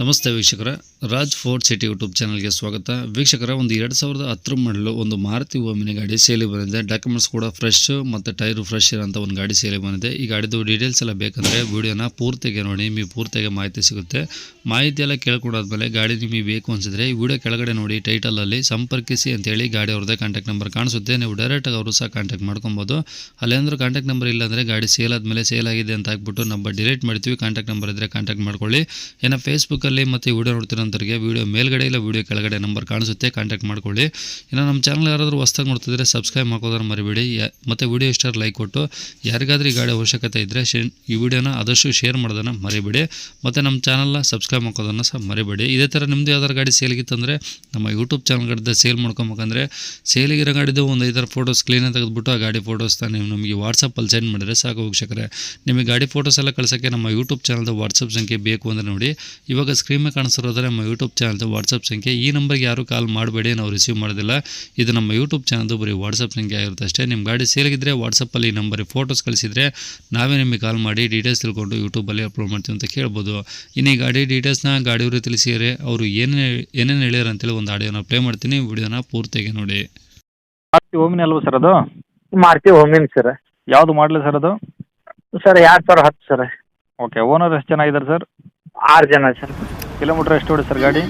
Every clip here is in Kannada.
ನಮಸ್ತೆ ವೀಕ್ಷಕರ, ರಾಜ್ ಫೋರ್ಟ್ ಸಿಟಿ ಯೂಟ್ಯೂಬ್ ಚಾನಲ್ಗೆ ಸ್ವಾಗತ. ವೀಕ್ಷಕರ, ಒಂದು 2010 ಮಾಡಲು ಒಂದು ಮಾರುತಿ ಓಮಿನಿ ಗಾಡಿ ಸೇಲಿ ಬಂದಿದೆ. ಡಾಕ್ಯುಮೆಂಟ್ಸ್ ಕೂಡ ಫ್ರೆಶ್ ಮತ್ತು ಟೈರು ಫ್ರೆಶ್ ಇರೋಂಥ ಒಂದು ಗಾಡಿ ಸೇಲಿ ಬಂದಿದೆ. ಈ ಗಾಡಿದು ಡೀಟೇಲ್ಸ್ ಎಲ್ಲ ಬೇಕಂದರೆ ವಿಡಿಯೋನ ಪೂರ್ತಿಗೆ ನೋಡಿ, ನಿಮಗೆ ಪೂರ್ತಿಗೆ ಮಾಹಿತಿ ಸಿಗುತ್ತೆ. ಮಾಹಿತಿ ಎಲ್ಲ ಕೇಳ್ಕೊಂಡಾದ್ಮೇಲೆ ಗಾಡಿ ನಿಮಗೆ ಬೇಕು ಅನಿಸಿದ್ರೆ ಈ ವಿಡಿಯೋ ಕೆಳಗಡೆ ನೋಡಿ ಟೈಟಲಲ್ಲಿ ಸಂಪರ್ಕಿಸಿ ಅಂತೇಳಿ ಗಾಡಿ ಅವ್ರದ್ದೇ ಕಾಂಟ್ಯಾಕ್ಟ್ ನಂಬರ್ ಕಾಣಿಸುತ್ತೆ. ನೀವು ಡೈರೆಕ್ಟಾಗಿ ಅವರು ಸಹ ಕಾಂಟ್ಯಾಕ್ಟ್ ಮಾಡ್ಕೊಬೋದು. ಅಲ್ಲೇಂದ್ರೂ ಕಾಂಟ್ಯಾಕ್ಟ್ ನಂಬರ್ ಇಲ್ಲಾಂದರೆ ಗಾಡಿ ಸೇಲ್ ಆದಮೇಲೆ ಸೇಲ್ ಆಗಿದೆ ಅಂತ ಹಾಕ್ಬಿಟ್ಟು ನಂಬರ್ ಡಿಲೀಟ್ ಮಾಡ್ತೀವಿ. ಕಾಂಟ್ಯಾಕ್ಟ್ ನಂಬರ್ ಇದ್ದರೆ ಕಾಂಟ್ಯಾಕ್ಟ್ ಮಾಡ್ಕೊಳ್ಳಿ. ಏನೋ ಫೇಸ್ಬುಕ್ಕಲ್ಲಿ ಮತ್ತು ವಿಡಿಯೋ ನೋಡ್ತಿರೋಂಥವ್ರಿಗೆ ವಿಡಿಯೋ ಮೇಲ್ಗಡೆ ಇಲ್ಲ ವಿಡಿಯೋ ಕೆಳಗಡೆ ನಂಬರ್ ಕಾಣಿಸುತ್ತೆ, ಕಾಂಟ್ಯಾಕ್ಟ್ ಮಾಡ್ಕೊಳ್ಳಿ. ಇನ್ನು ನಮ್ಮ ಚಾನಲ್ ಯಾರಾದರೂ ಹೊಸ್ದಾಗಿ ನೋಡ್ತಿದ್ರೆ ಸಬ್ಸ್ಕ್ರೈಬ್ ಮಾಡ್ಕೋದ್ರೆ ಮರಿಬೇಡಿ. ಮತ್ತು ವಿಡಿಯೋ ಇಷ್ಟ ಲೈಕ್ ಕೊಟ್ಟು ಯಾರಿಗಾದ್ರೂ ಈ ಗಾಡಿ ಅವಶ್ಯಕತೆ ಇದ್ದರೆ ಈ ವಿಡಿಯೋನ ಆದಷ್ಟು ಶೇರ್ ಮಾಡೋದನ್ನು ಮರಿಬೇಡಿ. ಮತ್ತು ನಮ್ಮ ಚಾನಲ್ನ ಸಬ್ಸ್ಕ್ರೈಬ್ ಮಾಡ್ಕೋದನ್ನು ಸಹ ಮರಿಬೇಡಿ. ಇದೇ ಥರ ನಿಮ್ಮದು ಯಾವ್ದಾರು ಗಾಡಿ ಸೇಲ್ಗಿತ್ತಂದರೆ ನಮ್ಮ ಯೂಟ್ಯೂಬ್ ಚಾನಲ್ಗಡೆ ಸೇಲ್ ಮಾಡ್ಕೊಬೇಕಂದ್ರೆ ಸೇಲಿಗಿರೋ ಗಾಡಿದು ಒಂದು 5 ಫೋಟೋಸ್ ಕ್ಲೀನಾಗಿ ತೆಗೆದುಬಿಟ್ಟು ಆ ಗಾಡಿ ಫೋಟೋಸ್ನ ನೀವು ನಮಗೆ ವಾಟ್ಸಪ್ಪಲ್ಲಿ ಸೆಂಡ್ ಮಾಡಿದರೆ ಸಾಕು ವೀಕ್ಷಕರೇ. ನಿಮಗೆ ಗಾಡಿ ಫೋಟೋಸ್ ಎಲ್ಲ ಕಳ್ಸೋಕ್ಕೆ ನಮ್ಮ ಯೂಟ್ಯೂಬ್ ಚಾನಲ್ದು ವಾಟ್ಸಪ್ ಸಂಖ್ಯೆ ಬೇಕು ಅಂದರೆ ನೋಡಿ, ಇವಾಗ ಸ್ಕ್ರೀನ್ ಮೇಲೆ ಕಾಣಿಸ್ತಿರೋದ್ರೆ ನಮ್ಮ ಯೂಟ್ಯೂಬ್ ಚಾನಲ್ದು ವಾಟ್ಸಪ್ ಸಂಖ್ಯೆ. ಈ ನಂಬರ್ಗೆ ಯಾರು ಕಾಲ್ ಮಾಡಬೇಡಿ, ನಾವು ರಿಸೀವ್ ಮಾಡೋದಿಲ್ಲ. ಇದು ನಮ್ಮ ಯೂಟ್ಯೂಬ್ ಚಾನಲ್ದು ಬರೀ ವಾಟ್ಸಪ್ ಸಂಖ್ಯೆ ಆಗಿರುತ್ತೆ ಅಷ್ಟೇ. ನಿಮ್ಮ ಗಾಡಿ ಸೇಲಿಗಿದ್ರೆ ವಾಟ್ಸಪ್ಪಲ್ಲಿ ಈ ನಂಬರಿಗೆ ಫೋಟೋಸ್ ಕಳಿಸಿದರೆ ನಾವೇ ನಿಮಗೆ ಕಾಲ್ ಮಾಡಿ ಡೀಟೇಲ್ಸ್ ತಿಳ್ಕೊಂಡು ಯೂಟ್ಯೂಬಲ್ಲಿ ಅಪ್ಲೋಡ್ ಮಾಡ್ತೀವಿ ಅಂತ ಕೇಳ್ಬೋದು. ಇನ್ನು ಈ ಗಾಡಿ ಡೀಟೇಲ್ಸ್ನ ಗಾಡಿಯವರು ತಿಳಿಸಿದರೆ ಅವರು ಏನೇನು ಹೇಳ್ಯಾರ ಅಂತೇಳಿ ಒಂದು ಆಡಿಯೋನ ಪ್ಲೇ ಮಾಡ್ತೀನಿ, ವಿಡಿಯೋನ ಪೂರ್ತಿಯಾಗಿ ನೋಡಿ. ಮಾರುತಿ ಓಮಿನಿ ಅಲ್ವಾ ಸರ್ ಅದು? Maruti Omni sir. ಯಾವುದು ಮಾಡಲಿ ಸರ್ ಅದು? Sir 2010 sir. ಓಕೆ, ಓನರ್ ಎಷ್ಟು ಜನ ಇದ್ದಾರೆ ಸರ್? 6 ಜನ ಸರ್. ಕಿಲೋಮೀಟ್ರ್ ಎಷ್ಟು ಹೊಡಿ ಸರ್ ಗಾಡಿ?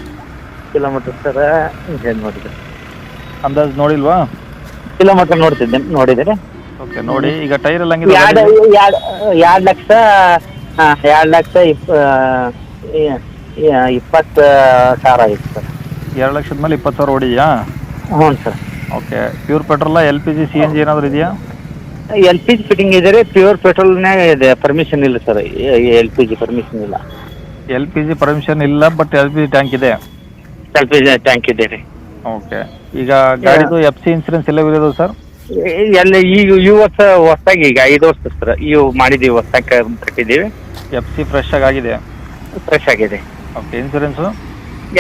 ಕಿಲೋಮೀಟರ್ ಸರ್ ಏನು ನೋಡಿದೆ, ಅಂದಾಜು ನೋಡಿಲ್ವಾ? ಕಿಲೋಮೀಟರ್ ನೋಡಿದ್ದೀರಿ? ಓಕೆ, ನೋಡಿ. ಈಗ ಟೈರ್ ಎಲ್ಲ ಹಂಗಿದೆ? 2 ಲಕ್ಷ 20,000 ಆಗಿತ್ತು ಸರ್. 2 ಲಕ್ಷದ ಮೇಲೆ 20,000 ಹೊಡಿಯಾ? ಹ್ಞೂ sir. Okay, pure petrol, LPG, CNG ಏನಾದರೂ ಇದೆಯಾ? LPG ಫಿಟ್ಟಿಂಗ್ ಇದೆ ರೀ. ಪ್ಯೂರ್ ಪೆಟ್ರೋಲ್ನಾಗ ಇದೆ, ಪರ್ಮಿಷನ್ ಇಲ್ಲ ಸರ್. LPG ಪರ್ಮಿಷನ್ ಇಲ್ಲ. LPG ಪರ್ಮಿಷನ್ ಇಲ್ಲ, ಬಟ್ LPG ಟ್ಯಾಂಕ್ ಇದೆ. LPG ಟ್ಯಾಂಕ್ ಇದೆ ರೀ. ಓಕೆ, ಈಗ ಗಾಡಿದು FC ಇನ್ಸೂರೆನ್ಸ್ ಎಲ್ಲ ಇರೋದು ಸರ್? ಎಲ್ಲ ಈಗ ಈ ವರ್ಷ ಹೊಸ್ದಾಗಿ ಈಗ 5 ವರ್ಷ ಸರ್ ಇವು ಮಾಡಿದ್ದೀವಿ, ಹೊಸ್ದಾಗಿ ಕಟ್ಟಿದ್ದೀವಿ. FC ಫ್ರೆಶ್ ಆಗಿದೆ? ಫ್ರೆಶ್ ಆಗಿದೆ. ಓಕೆ, ಇನ್ಸೂರೆನ್ಸು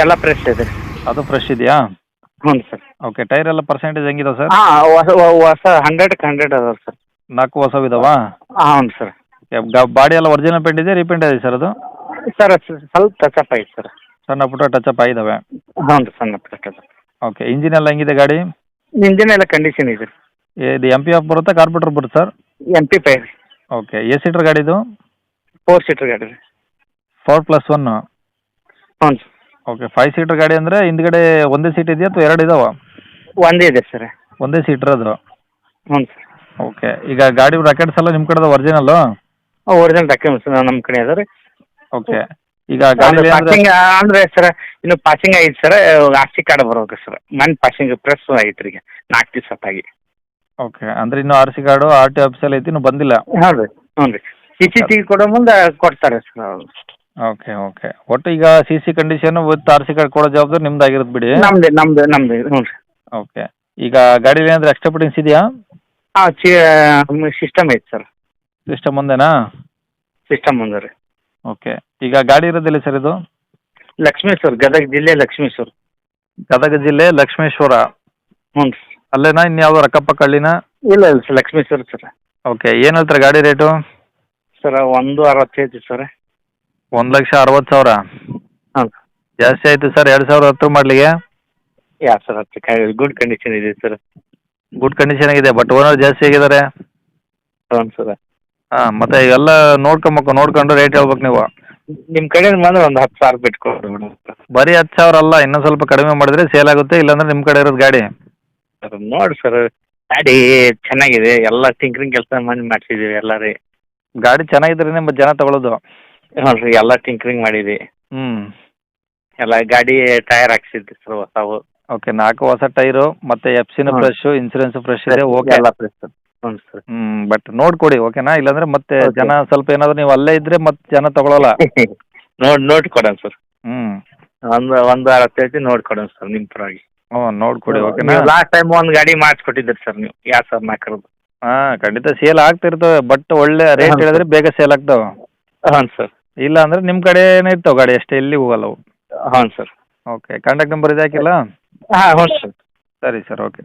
ಎಲ್ಲ ಫ್ರೆಶ್ ಇದೆ. ಅದು ಫ್ರೆಶ್ ಇದೆಯಾ? ಹ್ಞೂ ಸರ್. ಓಕೆ, ಟೈರ್ ಎಲ್ಲ ಪರ್ಸೆಂಟೇಜ್ ಹೆಂಗಿದೆ ಸರ್? ಹಾಂ, ಹೊಸ 100ಕ್ಕೆ 100 ಅದಾವೆ ಸರ್. 4 ಹೊಸವಿದಾವಾ? ಹ್ಞೂ ಸರ್. ಬಾಡಿ ಎಲ್ಲ ಒರಿಜಿನಲ್ ಪೇಂಟ್ ಇದೆ, ರೀಪೇಂಟ್ ಇದೆ ಸರ್ ಅದು? ಸರ್ ಸ್ವಲ್ಪ ಟಚಪ್ ಆಯ್ತು ಸರ್. ಸಣ್ಣ ಪುಟ್ಟ ಟಚಪ್ ಆಗಿದ್ದಾವೆ? ಹ್ಞೂ ರೀ, ಸಣ್ಣ ಟಚಪ್. ಓಕೆ, ಇಂಜಿನ್ ಎಲ್ಲ ಹೆಂಗಿದೆ ಗಾಡಿ? ಇಂಜಿನ್ ಎಲ್ಲ ಕಂಡೀಷನ್ ಇದೆ. ಇದು MP-F ಬರುತ್ತಾ, ಕಾರ್ಪೊರೇಟರ್ ಬರುತ್ತೆ ಸರ್? MP5 ರೀ. ಓಕೆ, ಎಷ್ಟು ಸೀಟರ್ ಗಾಡಿದು? 4 ಸೀಟರ್ ಗಾಡಿ ರೀ. 4+1? ಹ್ಞೂ ಸರ್. ಓಕೆ, 5 ಸೀಟರ್ ಗಾಡಿ ಅಂದರೆ ಹಿಂದ್ಗಡೆ ಒಂದೇ ಸೀಟ್ ಇದೆಯಾ ಅಥವಾ 2 ಇದಾವ? ಒಂದೇ ಇದೆ ಸರ್. ಒಂದೇ ಸೀಟ್ರ್ ಅದು? ಹ್ಞೂ ಸರ್. ಓಕೆ, ಈಗ ಗಾಡಿ ರಾಕೆಟ್ಸ್ ಎಲ್ಲ ನಿಮ್ಮ ಕಡೆದ ಒರಿಜಿನಲ್ಲು? ಒರಿಜಿನಲ್ ಡಾಕ್ಯುಮೆಂಟ್ಸ್ ನಮ್ಮ ಕಡೆ ಅದ ರೀ. ಓಕೆ, ಈಗ ಗಾಡಿ ಪಾಸಿಂಗ್ ಅಂದ್ರೆ ಸರ್ ಇನ್ನು ಪಾಸಿಂಗ್ ಆಗೈತೆ ಸರ್. RC ಕಾರ್ಡ್ ಬರ್ಬೇಕು ಸರ್. ಮನ್ ಪಾಸಿಂಗ್ ಪ್ರೆಸ್ ಆಗೈತೆ ರೀ, ಈಗ 4 ದಿವಸ ಆಗಿ. ಓಕೆ, ಅಂದ್ರೆ ಇನ್ನೂ RC ಕಾರ್ಡು RTO ಆಫೀಸಲ್ಲಿ ಐತಿ, ಇನ್ನೂ ಬಂದಿಲ್ಲ? ಹ್ಞೂ ರೀ. ಹ್ಞೂ ರೀ. CC ಕೊಡೋ ಮುಂದೆ ಕೊಡ್ತಾರೆ ಸರ್ ಅವರು. ಓಕೆ ಓಕೆ, ಒಟ್ಟು ಈಗ CC condition with RC card ಕೊಡೋ ಜವಾಬ್ದಾರಿ ನಿಮ್ದಾಗಿರುತ್ತೆ ಬಿಡಿ. ನಮ್ದು ಹ್ಞೂ ರೀ. ಓಕೆ, ಈಗ ಗಾಡೀಲಿ ಏನಾದರೂ ಎಕ್ಸ್ಟ್ರಾ ಫಿಟ್ಟಿಂಗ್ಸ್ ಇದೆಯಾ? ಹಾಂ, ಸಿಸ್ಟಮ್ ಐತೆ ಸರ್. ಸಿಸ್ಟಮ್ ಒಂದೇನಾ? ಸಿಸ್ಟಮ್ ಮುಂದೆ ರೀ. ಓಕೆ, ಈಗ ಗಾಡಿ ಇರೋದಿಲ್ಲ ಸರ್ ಇದು? ಲಕ್ಷ್ಮೇಶ್ವರ, ಗದಗ ಜಿಲ್ಲೆ ಲಕ್ಷ್ಮೇಶ್ವರ. ಗದಗ ಜಿಲ್ಲೆ ಲಕ್ಷ್ಮೇಶ್ವರ? ಹ್ಞೂ ರೀ. ಅಲ್ಲೇನಾ ಇನ್ಯಾವುದೋ ರಕ್ಕಪಕ್ಕ ಹಳ್ಳಿನಾ? ಇಲ್ಲ ಸರ್, ಲಕ್ಷ್ಮೇಶ್ವರ ಸರ್. ಓಕೆ, ಏನು ಹೇಳ್ತಾರೆ ಗಾಡಿ ರೇಟು? Sir 1.60 sir. 1,60,000? ಹಾಂ. ಜಾಸ್ತಿ ಆಯಿತು ಸರ್. 2010 ಮಾಡಲಿಗೆ? ಸರ್ ಗುಡ್ ಕಂಡೀಷನ್ ಇದೆ ಸರ್. ಗುಡ್ ಕಂಡೀಷನ್ ಆಗಿದೆ, ಬಟ್ ಓನರ್ ಜಾಸ್ತಿ ಆಗಿದ್ದಾರೆ. ಹ್ಞೂ ಸರ್. ಹಾಂ, ಮತ್ತೆ ಇವೆಲ್ಲ ನೋಡ್ಕೊಂಡು ರೇಟ್ ಹೇಳ್ಬೇಕು ನೀವು. ನಿಮ್ಮ ಕಡೆಯಿಂದ ಬಂದ್ರೆ ಒಂದು 10,000 ಬಿಟ್ಕೊಡ್ರಿ ಮೇಡಮ್. ಬರೀ 10,000 ಅಲ್ಲ, ಇನ್ನೂ ಸ್ವಲ್ಪ ಕಡಿಮೆ ಮಾಡಿದ್ರೆ ಸೇಲ್ ಆಗುತ್ತೆ, ಇಲ್ಲಾಂದ್ರೆ ನಿಮ್ಮ ಕಡೆ ಇರೋದು ಗಾಡಿ. ಸರ್ ನೋಡಿ ಸರ್, ಗಾಡಿ ಚೆನ್ನಾಗಿದೆ, ಎಲ್ಲ ಟಿಂಕ್ರಿಂಗ್ ಕೆಲಸ ಮಾಡಿಸಿದ್ದೀವಿ ಎಲ್ಲ ರೀ. ಗಾಡಿ ಚೆನ್ನಾಗಿದ್ರೆ ನಿಮ್ಮ ಜನ ತಗೊಳ್ಳೋದು. ಹ್ಞೂ ರೀ, ಎಲ್ಲ ಟಿಂಕ್ರಿಂಗ್ ಮಾಡಿದ್ವಿ. ಎಲ್ಲ ಗಾಡಿ ಟೈರ್ ಹಾಕ್ಸಿದ್ವಿ ಸರ್ ಹೊಸವು. ಓಕೆ, 4 ಹೊಸ ಟೈರು, ಮತ್ತೆ FC-ನ ಫ್ರೆಶ್, ಇನ್ಸೂರೆನ್ಸ್ ಫ್ರೆಶ್ ಇದೆ. ಓಕೆ, ಎಲ್ಲ ಫ್ರೆಶ್ ಸರ್. ಹ್ಞೂ ಸರ್. ಬಟ್ ನೋಡ್ಕೊಡಿ, ಓಕೆನಾ? ಇಲ್ಲಾಂದ್ರೆ ಮತ್ತೆ ಜನ ಸ್ವಲ್ಪ ಏನಾದ್ರು ನೀವು ಅಲ್ಲೇ ಇದ್ರೆ ಮತ್ತೆ ಜನ ತಗೊಳ್ಳಲ್ಲ. ನೋಡಿ ಕೊಡೋಣ ಸರ್. ಒಂದು 60 ನೋಡಿ ಕೊಡೋಣ ಸರ್ ನಿಮ್ಮ ಪರವಾಗಿ. ನೋಡ್ಕೊಡಿ, ಓಕೆನಾ? ಲಾಸ್ಟ್ ಟೈಮ್ ಒಂದು ಗಾಡಿ ಮಾಡಿಸ್ಕೊಟ್ಟಿದ್ದೀರಿ ಸರ್ ನೀವು, 2,400. ಹಾಂ, ಖಂಡಿತ ಸೇಲ್ ಆಗ್ತಿರ್ತವೆ, ಬಟ್ ಒಳ್ಳೆ ರೇಟ್ ಹೇಳಿದ್ರೆ ಬೇಗ ಸೇಲ್ ಆಗ್ತಾವೆ. ಹಾಂ ಸರ್. ಇಲ್ಲ ಅಂದ್ರೆ ನಿಮ್ಮ ಕಡೆನೇ ಇರ್ತಾವೆ ಗಾಡಿ, ಅಷ್ಟೇ, ಎಲ್ಲಿ ಹೋಗಲ್ಲ ಅವು. ಹಾಂ ಸರ್. ಓಕೆ, ಕಾಂಟ್ಯಾಕ್ಟ್ ನಂಬರ್ ಇದೆ ಹಾಕಿಲ್ಲ? ಹಾಂ, ಹ್ಞೂ ಸರ್. ಸರಿ ಸರ್, ಓಕೆ.